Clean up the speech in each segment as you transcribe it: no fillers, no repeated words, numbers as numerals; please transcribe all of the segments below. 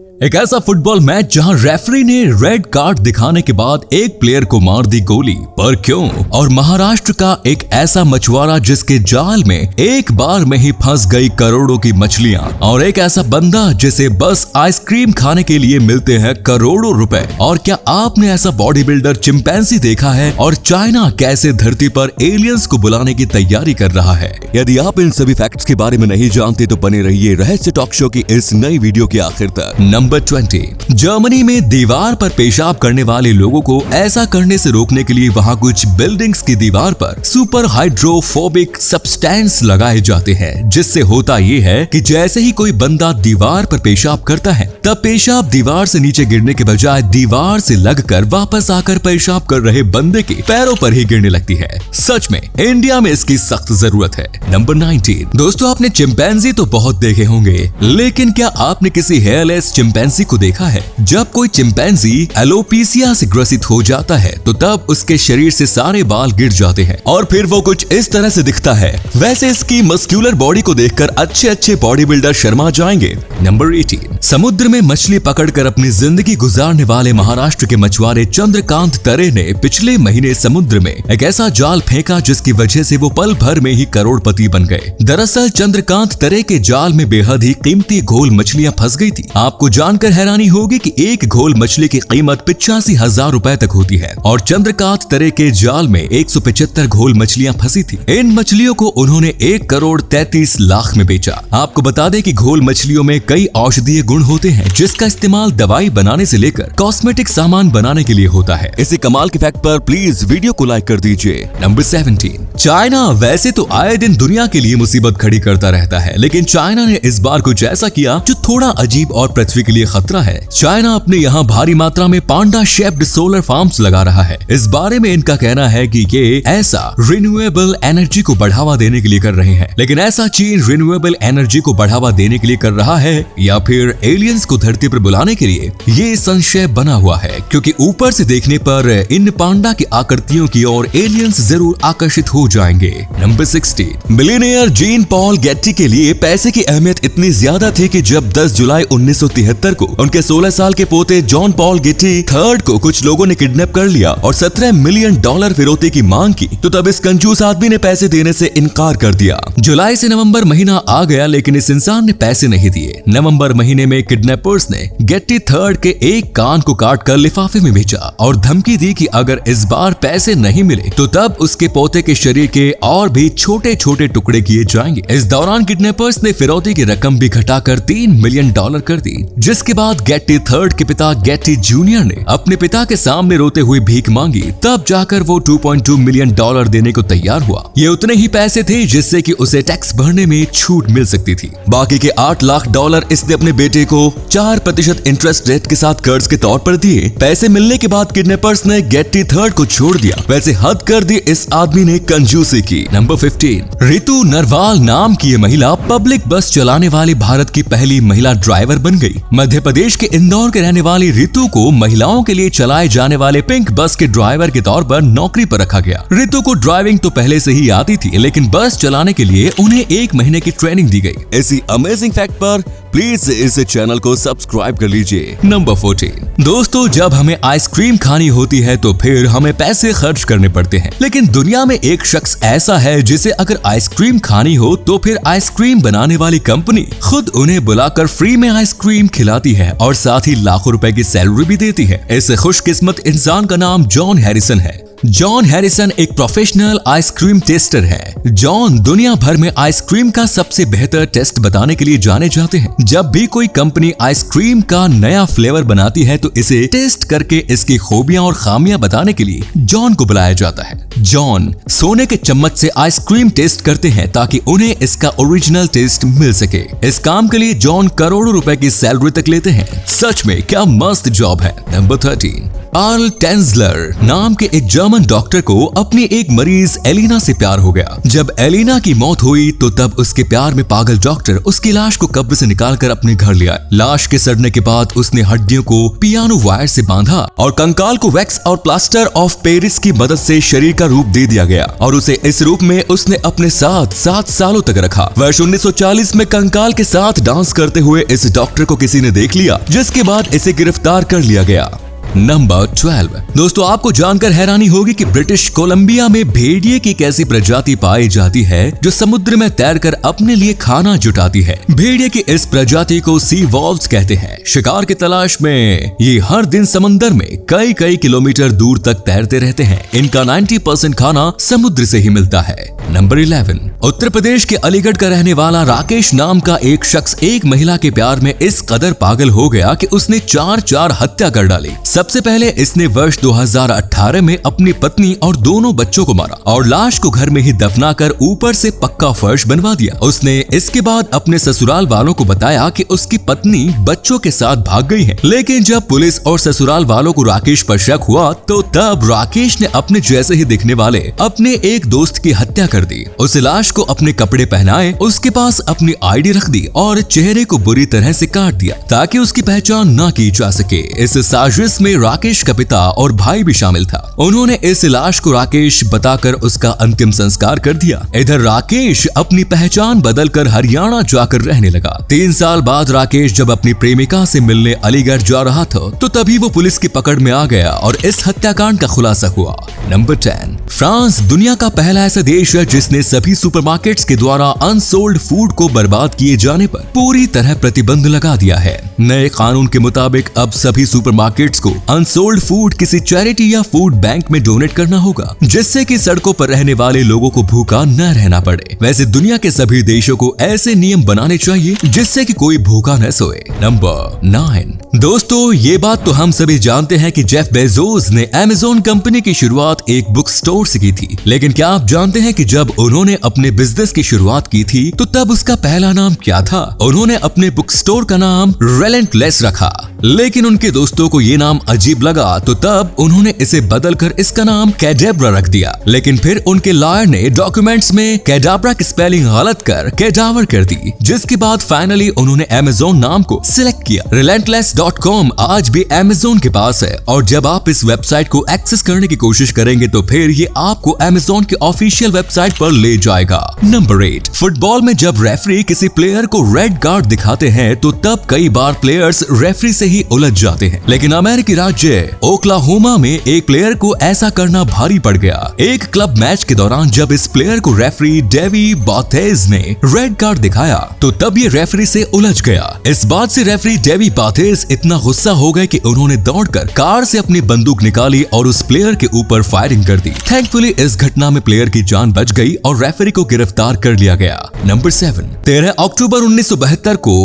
एक ऐसा football match जहां रेफरी ने रेड कार्ड दिखाने के बाद एक प्लेयर को मार दी गोली, पर क्यों? और महाराष्ट्र का एक ऐसा मछुआरा जिसके जाल में एक बार में ही फंस गई करोड़ों की मछलियां, और एक ऐसा बंदा जिसे बस आइसक्रीम खाने के लिए मिलते हैं करोड़ों रुपए। और क्या आपने ऐसा बॉडी बिल्डर चिंपैंजी देखा है? और चाइना कैसे धरती पर एलियंस को बुलाने की तैयारी कर रहा है? यदि आप इन सभी फैक्ट्स के बारे में नहीं जानते तो बने रहिए रहस्य टॉक शो की इस नई वीडियो के आखिर तक। नंबर 20। जर्मनी में दीवार पर पेशाब करने वाले लोगों को ऐसा करने से रोकने के लिए वहां कुछ बिल्डिंग्स की दीवार पर सुपर हाइड्रोफोबिक सब्सटेंस लगाए जाते हैं, जिससे होता ये है कि जैसे ही कोई बंदा दीवार पर पेशाब करता है तब पेशाब दीवार से नीचे गिरने के बजाय दीवार से लगकर वापस आकर पेशाब कर रहे बंदे के पैरों पर ही गिरने लगती है। सच में इंडिया में इसकी सख्त जरूरत है। नंबर 19। दोस्तों, आपने चिंपैंजी तो बहुत देखे होंगे, लेकिन क्या आपने किसी हेयरलेस चिंपैंजी को देखा है? जब कोई चिंपैंजी एलोपेशिया से ग्रसित हो जाता है तो तब उसके शरीर से सारे बाल गिर जाते हैं और फिर वो कुछ इस तरह से दिखता है। वैसे इसकी मस्कुलर बॉडी को देखकर अच्छे बॉडी बिल्डर शर्मा जाएंगे। नंबर 18। समुद्र में मछली पकड़कर अपनी जिंदगी गुजारने वाले महाराष्ट्र के मछुआरे चंद्रकांत तरे ने पिछले महीने समुद्र में एक ऐसा जाल फेंका जिसकी वजह से वो पल भर में ही करोड़पति बन गए। दरअसल चंद्रकांत तरे के जाल में बेहद ही कीमती घोल मछलियां फंस गई थी। आपको जानकर हैरानी होगी कि एक घोल मछली की कीमत 85,000 रुपए तक होती है और चंद्रकांत तरे के जाल में 175 घोल मछलियां फंसी थी। इन मछलियों को उन्होंने 1,33,00,000 में बेचा। आपको बता दें कि घोल मछलियों में कई औषधीय गुण होते हैं, जिसका इस्तेमाल दवाई बनाने से लेकर कॉस्मेटिक सामान बनाने के लिए होता है। इसी कमाल के फैक्ट पर प्लीज वीडियो को लाइक कर दीजिए। नंबर 17। चाइना वैसे तो आए दिन दुनिया के लिए मुसीबत खड़ी करता रहता है, लेकिन चाइना ने इस बार कुछ ऐसा किया जो थोड़ा अजीब और पृथ्वी के लिए खतरा है। चाइना अपने यहाँ भारी मात्रा में पांडा शेप्ड सोलर फार्म्स लगा रहा है। इस बारे में इनका कहना है कि ये ऐसा रिन्यूएबल एनर्जी को बढ़ावा देने के लिए कर रहे हैं। लेकिन ऐसा चीन रिन्यूएबल एनर्जी को बढ़ावा देने के लिए कर रहा है या फिर एलियंस को धरती पर बुलाने के लिए, ये संशय बना हुआ है, क्योंकि ऊपर से देखने पर इन पांडा की आकृतियों की ओर एलियंस जरूर आकर्षित हो जाएंगे। Number 16। Millionaire Jean Paul Getty के लिए पैसे की अहमियत इतनी ज्यादा थी कि जब 10 जुलाई 1973 को उनके 16 साल के पोते जॉन पॉल गेट्टी थर्ड को कुछ लोगों ने किडनैप कर लिया और $17 मिलियन फिरौती की मांग की, तो तब इस कंजूस आदमी ने पैसे देने से इनकार कर दिया। जुलाई से नवंबर महीना आ गया, लेकिन इस इंसान ने पैसे नहीं दिए। नवंबर महीने में किडनैपर्स ने गेट्टी थर्ड के एक कान को काटकर लिफाफे में भेजा और धमकी दी कि अगर इस बार पैसे नहीं मिले तो तब उसके पोते के शरीर के और भी छोटे छोटे टुकड़े किए जाएंगे। इस दौरान किडनैपर्स ने फिरौती की रकम भी घटाकर $3 मिलियन कर दी, जिसके बाद गेट्टी थर्ड के पिता गेट्टी जूनियर ने अपने पिता के सामने रोते हुए भीख मांगी। तब जाकर वो $2.2 मिलियन देने को तैयार हुआ। ये उतने ही पैसे थे जिससे कि उसे टैक्स भरने में छूट मिल सकती थी। बाकी के $8 लाख इसने अपने बेटे को 4% इंटरेस्ट रेट के साथ कर्ज के तौर पर दिए। पैसे मिलने के बाद किडनैपर्स ने गेट्टी थर्ड को छोड़ दिया। वैसे हद कर दी इस आदमी ने कंजूसी की। नंबर 15। रितु नरवाल नाम की ये महिला पब्लिक बस चलाने वाली भारत की पहली महिला ड्राइवर बन गई। मध्य प्रदेश के इंदौर के रहने वाली रितु को महिलाओं के लिए चलाए जाने वाले पिंक बस के ड्राइवर के तौर पर नौकरी पर रखा गया। रितु को ड्राइविंग तो पहले से ही आती थी, लेकिन बस चलाने के लिए उन्हें 1 महीने की ट्रेनिंग दी गई। इसी अमेजिंग फैक्ट पर प्लीज इस चैनल को सब्सक्राइब कर लीजिए। नंबर 14। दोस्तों, जब हमें आइसक्रीम खानी होती है तो फिर हमें पैसे खर्च करने पड़ते हैं, लेकिन दुनिया में एक शख्स ऐसा है जिसे अगर आइसक्रीम खानी हो तो फिर आइसक्रीम बनाने वाली कंपनी खुद उन्हें बुलाकर फ्री में आइसक्रीम खिलाती है और साथ ही लाखों रुपए की सैलरी भी देती है। इस खुशकिस्मत इंसान का नाम जॉन हैरिसन है। जॉन हैरिसन एक प्रोफेशनल आइसक्रीम टेस्टर है। जॉन दुनिया भर में आइसक्रीम का सबसे बेहतर टेस्ट बताने के लिए जाने जाते हैं। जब भी कोई कंपनी आइसक्रीम का नया फ्लेवर बनाती है तो इसे टेस्ट करके इसकी खूबियां और खामियां बताने के लिए जॉन को बुलाया जाता है। जॉन सोने के चम्मच से आइसक्रीम टेस्ट करते हैं ताकि उन्हें इसका ओरिजिनल टेस्ट मिल सके। इस काम के लिए जॉन करोड़ों रुपए की सैलरी तक लेते हैं। सच में क्या मस्त जॉब है। नंबर 13। कार्ल टेंजलर नाम के एक जर्मन डॉक्टर को अपनी एक मरीज एलिना से प्यार हो गया। जब एलिना की मौत हुई तो तब उसके प्यार में पागल डॉक्टर उसकी लाश को कब्र से निकालकर अपने घर ले आया। लाश के सड़ने के बाद उसने हड्डियों को पियानो वायर से बांधा और कंकाल को वैक्स और प्लास्टर ऑफ पेरिस की मदद से शरीर का का रूप दे दिया गया और उसे इस रूप में उसने अपने साथ 7 सालों तक रखा। वर्ष 1940 में कंकाल के साथ डांस करते हुए इस डॉक्टर को किसी ने देख लिया, जिसके बाद इसे गिरफ्तार कर लिया गया। नंबर 12। दोस्तों, आपको जानकर हैरानी होगी कि ब्रिटिश कोलंबिया में भेड़िए की एक ऐसी प्रजाति पाई जाती है जो समुद्र में तैरकर अपने लिए खाना जुटाती है। भेड़िए की इस प्रजाति को सी वॉल्व्स कहते हैं। शिकार की तलाश में ये हर दिन समंदर में कई किलोमीटर दूर तक तैरते रहते हैं। इनका 90% खाना समुद्र से ही मिलता है। नंबर 11। उत्तर प्रदेश के अलीगढ़ का रहने वाला राकेश नाम का एक शख्स एक महिला के प्यार में इस कदर पागल हो गया कि उसने 4 हत्या कर डाली। सबसे पहले इसने वर्ष 2018 में अपनी पत्नी और दोनों बच्चों को मारा और लाश को घर में ही दफनाकर ऊपर से पक्का फर्श बनवा दिया। उसने इसके बाद अपने ससुराल वालों को बताया कि उसकी पत्नी बच्चों के साथ भाग गई है। लेकिन जब पुलिस और ससुराल वालों को राकेश पर शक हुआ तो तब राकेश ने अपने जैसे ही दिखने वाले अपने एक दोस्त की हत्या कर दी। उस लाश को अपने कपड़े पहनाए, उसके पास अपनी आईडी रख दी और चेहरे को बुरी तरह से काट दिया ताकि उसकी पहचान न की जा सके। इस साजिश में राकेश का पिता और भाई भी शामिल था। उन्होंने इस लाश को राकेश बताकर उसका अंतिम संस्कार कर दिया। इधर राकेश अपनी पहचान बदलकर हरियाणा जाकर रहने लगा। 3 साल बाद राकेश जब अपनी प्रेमिका से मिलने अलीगढ़ जा रहा था तो तभी वो पुलिस की पकड़ में आ गया और इस हत्याकांड का खुलासा हुआ। नंबर 10। फ्रांस दुनिया का पहला ऐसा देश है जिसने सभी सुपरमार्केट्स के द्वारा अनसोल्ड फूड को बर्बाद किए जाने पर पूरी तरह प्रतिबंध लगा दिया है। नए कानून के मुताबिक अब सभी सुपरमार्केट्स को अनसोल्ड फूड किसी चैरिटी या फूड बैंक में डोनेट करना होगा, जिससे कि सड़कों पर रहने वाले लोगों को भूखा न रहना पड़े। वैसे दुनिया के सभी देशों को ऐसे नियम बनाने चाहिए जिससे कि कोई भूखा न सोए। नंबर 9। दोस्तों, ये बात तो हम सभी जानते हैं कि जेफ बेजोस ने अमेज़न कंपनी की शुरुआत एक बुक स्टोर से की थी। लेकिन क्या आप जानते हैं कि जब उन्होंने अपने बिजनेस की शुरुआत की थी तो तब उसका पहला नाम क्या था? उन्होंने अपने बुक स्टोर का नाम रिलेंटलेस रखा, लेकिन उनके दोस्तों को ये नाम अजीब लगा तो तब उन्होंने इसे बदलकर इसका नाम कैडेब्रा रख दिया। लेकिन फिर उनके लॉयर ने डॉक्यूमेंट्स में कैडाब्रा की स्पेलिंग गलत कर कैडावर कर दी, जिसके बाद फाइनली उन्होंने अमेज़न नाम को सिलेक्ट किया। relentless.com आज भी अमेज़न के पास है और जब आप इस वेबसाइट को एक्सेस करने की कोशिश करेंगे तो फिर ये आपको अमेज़न की ऑफिशियल वेबसाइट पर ले जाएगा। नंबर 8। फुटबॉल में जब रेफरी किसी प्लेयर को रेड कार्ड दिखाते हैं तो तब कई बार प्लेयर्स रेफरी से ही उलझ जाते हैं। लेकिन अमेरिकी राज्य ओक्लाहोमा में एक प्लेयर को ऐसा करना भारी पड़ गया। एक क्लब मैच के दौरान जब इस प्लेयर को रेफरी डेवी बाथेज ने रेड कार्ड दिखाया तो तब ये रेफरी से उलझ गया। इस बात से रेफरी डेवी बाथेज इतना गुस्सा हो गए कि उन्होंने दौड़कर कार से अपनी बंदूक निकाली और उस प्लेयर के ऊपर फायरिंग कर दी। थैंकफुली इस घटना में प्लेयर की जान बच गई और रेफरी को गिरफ्तार कर लिया गया। नंबर 7। 13 अक्टूबर 1972 को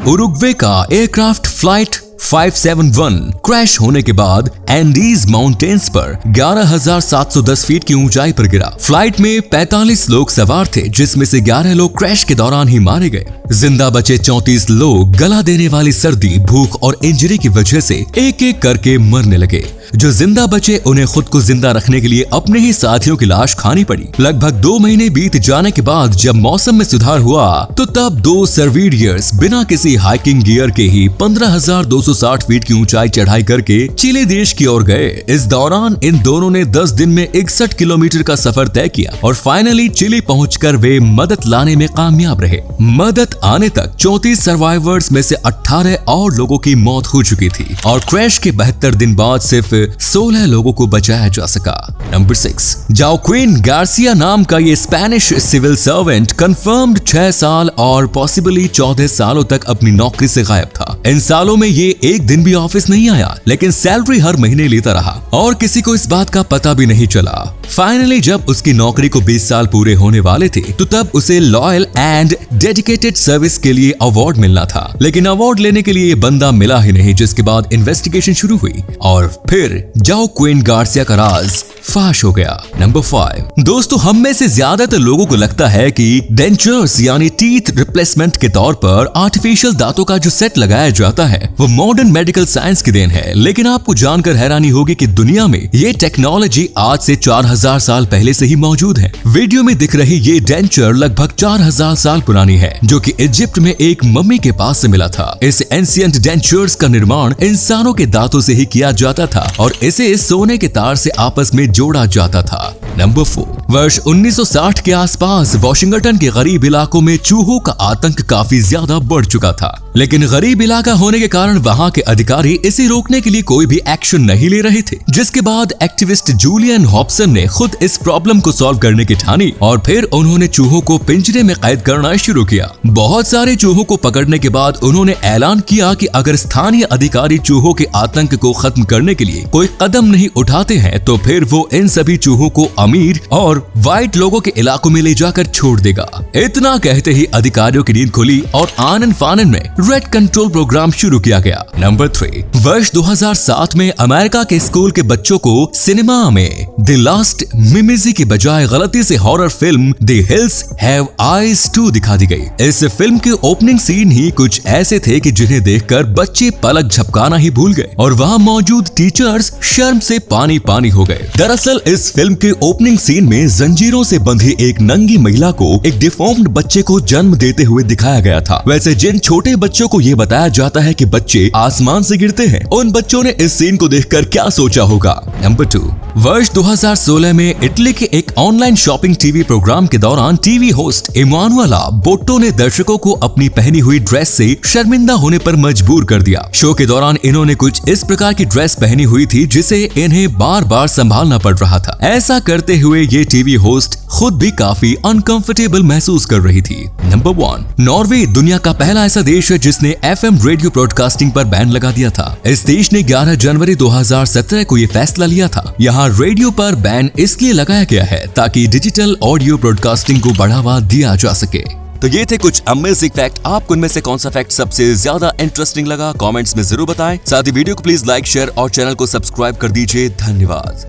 उरुग्वे का एयरक्राफ्ट फ्लाइट 571 क्रैश होने के बाद एंडीज माउंटेन्स पर 11,710 फीट की ऊंचाई पर गिरा। फ्लाइट में 45 लोग सवार थे, जिसमें से 11 लोग क्रैश के दौरान ही मारे गए। जिंदा बचे 34 लोग गला देने वाली सर्दी, भूख और इंजरी की वजह से एक एक करके मरने लगे। जो जिंदा बचे उन्हें खुद को जिंदा रखने के लिए अपने ही साथियों की लाश खानी पड़ी। लगभग 2 महीने बीत जाने के बाद जब मौसम में सुधार हुआ तो तब 2 सर्विडियर्स बिना किसी हाइकिंग गियर के ही 15,260 फीट की ऊंचाई चढ़ाई करके चिली देश की ओर गए। इस दौरान इन दोनों ने 10 दिन में 61 किलोमीटर का सफर तय किया और फाइनली चिली पहुंचकर वे मदद लाने में कामयाब रहे। मदद आने तक 34 सर्वाइवर्स में से 18 और लोगों की मौत हो चुकी थी और क्रैश के 72 दिन बाद सिर्फ 16 लोगों को बचाया जा सका। नंबर 6। जोक्विन गार्सिया नाम का ये स्पेनिश सिविल सर्वेंट कंफर्म्ड 6 साल और पॉसिबली 14 सालों तक अपनी नौकरी से गायब था। इन सालों में ये एक दिन भी ऑफिस नहीं आया, लेकिन सैलरी हर महीने लेता रहा और किसी को इस बात का पता भी नहीं चला। फाइनली जब उसकी नौकरी को 20 साल पूरे होने वाले थे तो तब उसे लॉयल एंड डेडिकेटेड सर्विस के लिए अवार्ड मिलना था, लेकिन अवार्ड लेने के लिए ये बंदा मिला ही नहीं, जिसके बाद इन्वेस्टिगेशन शुरू हुई और फिर जोक्विन गार्सिया का राज फाश हो गया। नंबर 5। दोस्तों, हम में से ज्यादातर लोगों को लगता है कि डेंचर्स यानी टीथ रिप्लेसमेंट के तौर पर आर्टिफिशियल दांतों का जो सेट लगाया जाता है वो मॉडर्न मेडिकल साइंस की देन है। लेकिन आपको जानकर हैरानी होगी कि दुनिया में ये टेक्नोलॉजी आज से 4000 साल पहले से ही मौजूद है। वीडियो में दिख रही ये डेंचर लगभग 4000 साल पुरानी है, जो कि इजिप्ट में एक मम्मी के पास से मिला था। इस एंशिएंट डेंचर्स का निर्माण इंसानों के दांतों से ही किया जाता था और इसे सोने के तार से आपस में जोड़ा जाता था। नंबर 4, वर्ष 1960 के आसपास वॉशिंगटन के गरीब इलाकों में चूहों का आतंक काफी ज्यादा बढ़ चुका था, लेकिन गरीब इलाका होने के कारण वहां के अधिकारी इसे रोकने के लिए कोई भी एक्शन नहीं ले रहे थे। जिसके बाद एक्टिविस्ट जूलियन हॉब्सन ने खुद इस प्रॉब्लम को सॉल्व करने की ठानी और फिर उन्होंने चूहों को पिंजरे में कैद करना शुरू किया। बहुत सारे चूहों को पकड़ने के बाद उन्होंने ऐलान किया कि अगर स्थानीय अधिकारी चूहों के आतंक को खत्म करने के लिए कोई कदम नहीं उठाते हैं तो फिर वो इन सभी चूहों को अमीर और व्हाइट लोगों के इलाकों में ले जाकर छोड़ देगा। इतना कहते ही अधिकारियों की नींद खुली और आनन फानन में रेड कंट्रोल प्रोग्राम शुरू किया गया। नंबर 3, वर्ष 2007 में अमेरिका के स्कूल के बच्चों को सिनेमा में द लास्ट मिमिजी के बजाय गलती से horror film the hills have eyes 2 दिखा दी गई। इस फिल्म के ओपनिंग सीन ही कुछ ऐसे थे कि जिन्हें देखकर बच्चे पलक झपकाना ही भूल गए और वहां मौजूद टीचर्स शर्म से पानी पानी हो गए। दरअसल इस फिल्म के ओपनिंग सीन में जंजीरों से बंधी एक नंगी महिला को एक डिफॉर्म्ड बच्चे को जन्म देते हुए दिखाया गया था। वैसे जिन छोटे बच्चों को ये बताया जाता है कि बच्चे आसमान से गिरते हैं, उन बच्चों ने इस सीन को देखकर क्या सोचा होगा। नंबर 2, वर्ष 2016 में इटली के एक ऑनलाइन शॉपिंग टीवी प्रोग्राम के दौरान टीवी होस्ट इमानुएला बोट्टो ने दर्शकों को अपनी पहनी हुई ड्रेस से शर्मिंदा होने पर मजबूर कर दिया। शो के दौरान इन्होंने कुछ इस प्रकार की ड्रेस पहनी हुई थी जिसे इन्हें बार बार संभालना पड़ रहा था। ऐसा करते हुए ये टीवी होस्ट खुद भी काफी अनकंफर्टेबल महसूस कर रही थी। नंबर 1, नॉर्वे दुनिया का पहला ऐसा देश है जिसने FM रेडियो ब्रॉडकास्टिंग पर बैन लगा दिया था। इस देश ने 11 जनवरी 2017 को ये फैसला लिया था। यहाँ रेडियो पर बैन इसलिए लगाया गया है ताकि डिजिटल ऑडियो ब्रॉडकास्टिंग को बढ़ावा दिया जा सके। तो ये थे कुछ अमेजिंग फैक्ट। आपको इनमें से कौन सा फैक्ट सबसे ज्यादा इंटरेस्टिंग लगा, कमेंट्स में जरूर बताएं। साथ ही वीडियो को प्लीज लाइक, शेयर और चैनल को सब्सक्राइब कर दीजिए। धन्यवाद।